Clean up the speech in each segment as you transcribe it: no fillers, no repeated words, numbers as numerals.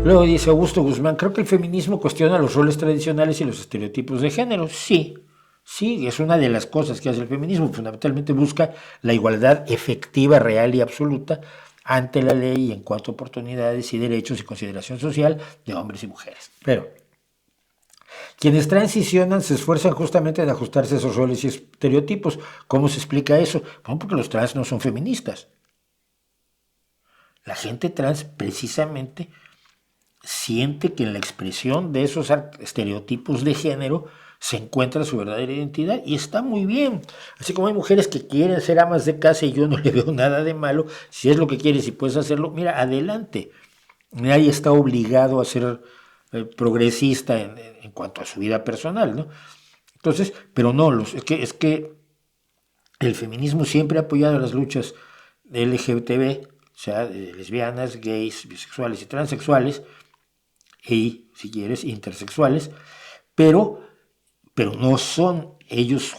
Luego dice Augusto Guzmán, creo que el feminismo cuestiona los roles tradicionales y los estereotipos de género. Sí, sí, es una de las cosas que hace el feminismo. Fundamentalmente busca la igualdad efectiva, real y absoluta ante la ley y en cuanto a oportunidades y derechos y consideración social de hombres y mujeres. Pero quienes transicionan se esfuerzan justamente en ajustarse a esos roles y estereotipos. ¿Cómo se explica eso? Bueno, porque los trans no son feministas. La gente trans precisamente siente que en la expresión de esos estereotipos de género se encuentra su verdadera identidad y está muy bien. Así como hay mujeres que quieren ser amas de casa y yo no le veo nada de malo, si es lo que quieres y puedes hacerlo, mira, adelante. Nadie está obligado a ser progresista en cuanto a su vida personal, ¿no? Entonces, pero no, es que el feminismo siempre ha apoyado las luchas de LGBTB, o sea, de lesbianas, gays, bisexuales y transexuales, y, si quieres, intersexuales, pero, pero no son ellos,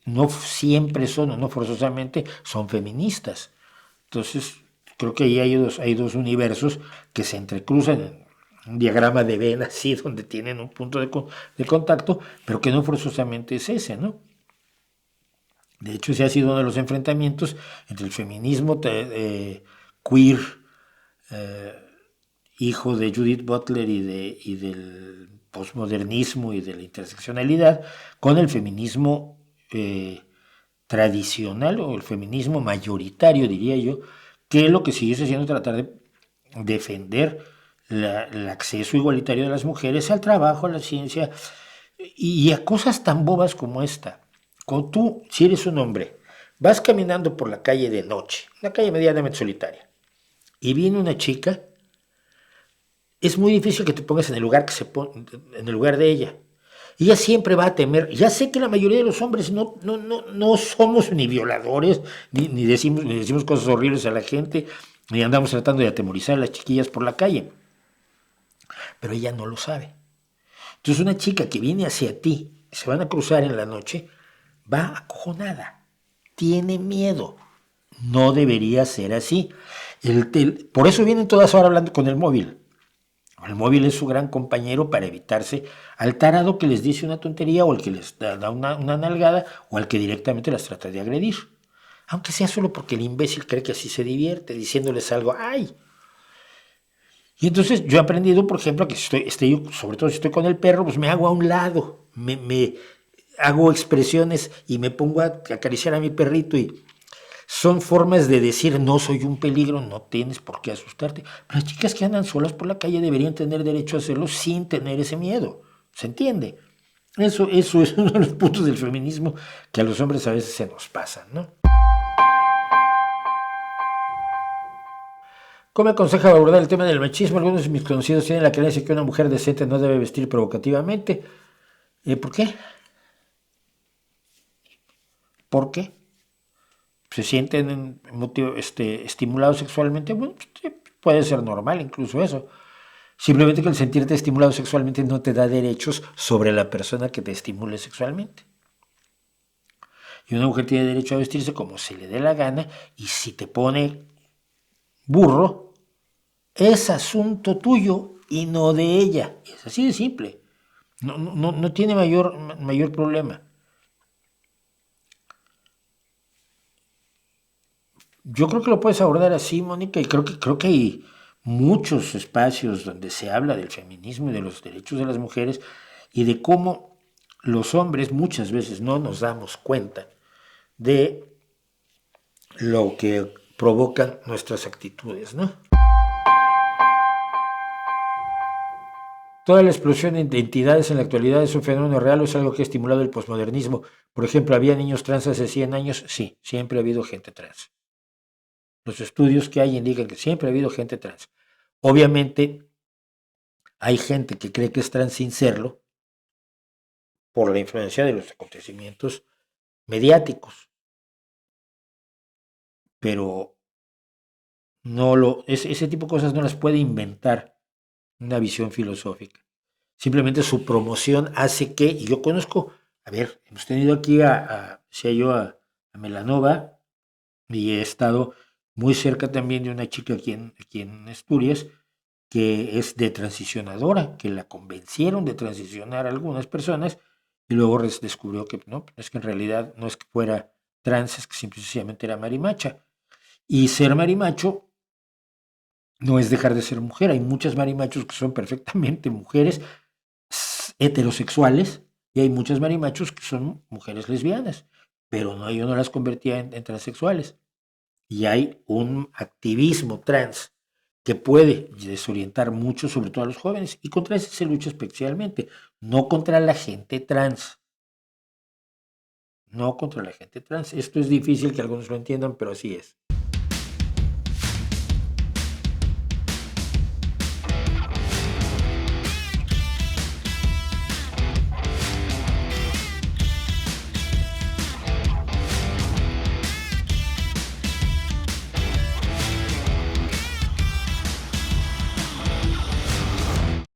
no siempre son, o no forzosamente son feministas. Entonces, creo que ahí hay dos universos que se entrecruzan en un diagrama de Venn así, donde tienen un punto de contacto, pero que no forzosamente es ese, ¿no? De hecho, ese ha sido uno de los enfrentamientos entre el feminismo queer, eh, hijo de Judith Butler y del posmodernismo y de la interseccionalidad, con el feminismo tradicional o el feminismo mayoritario, diría yo, que lo que sigue haciendo es tratar de defender el acceso igualitario de las mujeres al trabajo, a la ciencia y a cosas tan bobas como esta. Cuando tú, si eres un hombre, vas caminando por la calle de noche, una calle medianamente solitaria, y viene una chica, es muy difícil que te pongas en el lugar en el lugar de ella. Ella siempre va a temer. Ya sé que la mayoría de los hombres no somos ni violadores, ni decimos cosas horribles a la gente, ni andamos tratando de atemorizar a las chiquillas por la calle. Pero ella no lo sabe. Entonces una chica que viene hacia ti, se van a cruzar en la noche, va acojonada, tiene miedo. No debería ser así. Por eso vienen todas ahora hablando con el móvil. El móvil es su gran compañero para evitarse al tarado que les dice una tontería o al que les da una nalgada o al que directamente las trata de agredir. Aunque sea solo porque el imbécil cree que así se divierte, diciéndoles algo, ¡ay! Y entonces yo he aprendido, por ejemplo, que si sobre todo si estoy con el perro, pues me hago a un lado, me hago expresiones y me pongo a acariciar a mi perrito y son formas de decir no soy un peligro, no tienes por qué asustarte. Pero las chicas que andan solas por la calle deberían tener derecho a hacerlo sin tener ese miedo. ¿Se entiende? Eso es uno de los puntos del feminismo que a los hombres a veces se nos pasan, ¿no? ¿Cómo me aconseja abordar el tema del machismo? Algunos de mis conocidos tienen la creencia que una mujer decente no debe vestir provocativamente. ¿Por qué? ¿Por qué? ¿Se sienten estimulados sexualmente? Bueno, puede ser normal incluso eso. Simplemente que el sentirte estimulado sexualmente no te da derechos sobre la persona que te estimule sexualmente. Y una mujer tiene derecho a vestirse como se le dé la gana y si te pone burro, es asunto tuyo y no de ella. Es así de simple. No tiene mayor problema. Yo creo que lo puedes abordar así, Mónica, y creo que hay muchos espacios donde se habla del feminismo y de los derechos de las mujeres y de cómo los hombres muchas veces no nos damos cuenta de lo que provocan nuestras actitudes, ¿no? Toda la explosión de identidades en la actualidad es un fenómeno real o es algo que ha estimulado el posmodernismo. Por ejemplo, ¿había niños trans hace 100 años? Sí, siempre ha habido gente trans. Los estudios que hay indican que siempre ha habido gente trans. Obviamente, hay gente que cree que es trans sin serlo por la influencia de los acontecimientos mediáticos, pero ese tipo de cosas no las puede inventar una visión filosófica. Simplemente su promoción hace que, y yo conozco, a ver, hemos tenido aquí decía yo, a Melanova, y he estado muy cerca también de una chica aquí en Asturias, que es de transicionadora, que la convencieron de transicionar a algunas personas y luego descubrió que no, es que en realidad no es que fuera trans, es que sencillamente era marimacha. Y ser marimacho no es dejar de ser mujer. Hay muchas marimachos que son perfectamente mujeres heterosexuales y hay muchas marimachos que son mujeres lesbianas, pero no, yo no las convertía en transexuales. Y hay un activismo trans que puede desorientar mucho, sobre todo a los jóvenes, y contra ese se lucha especialmente, no contra la gente trans, no contra la gente trans. Esto es difícil que algunos lo entiendan, pero así es.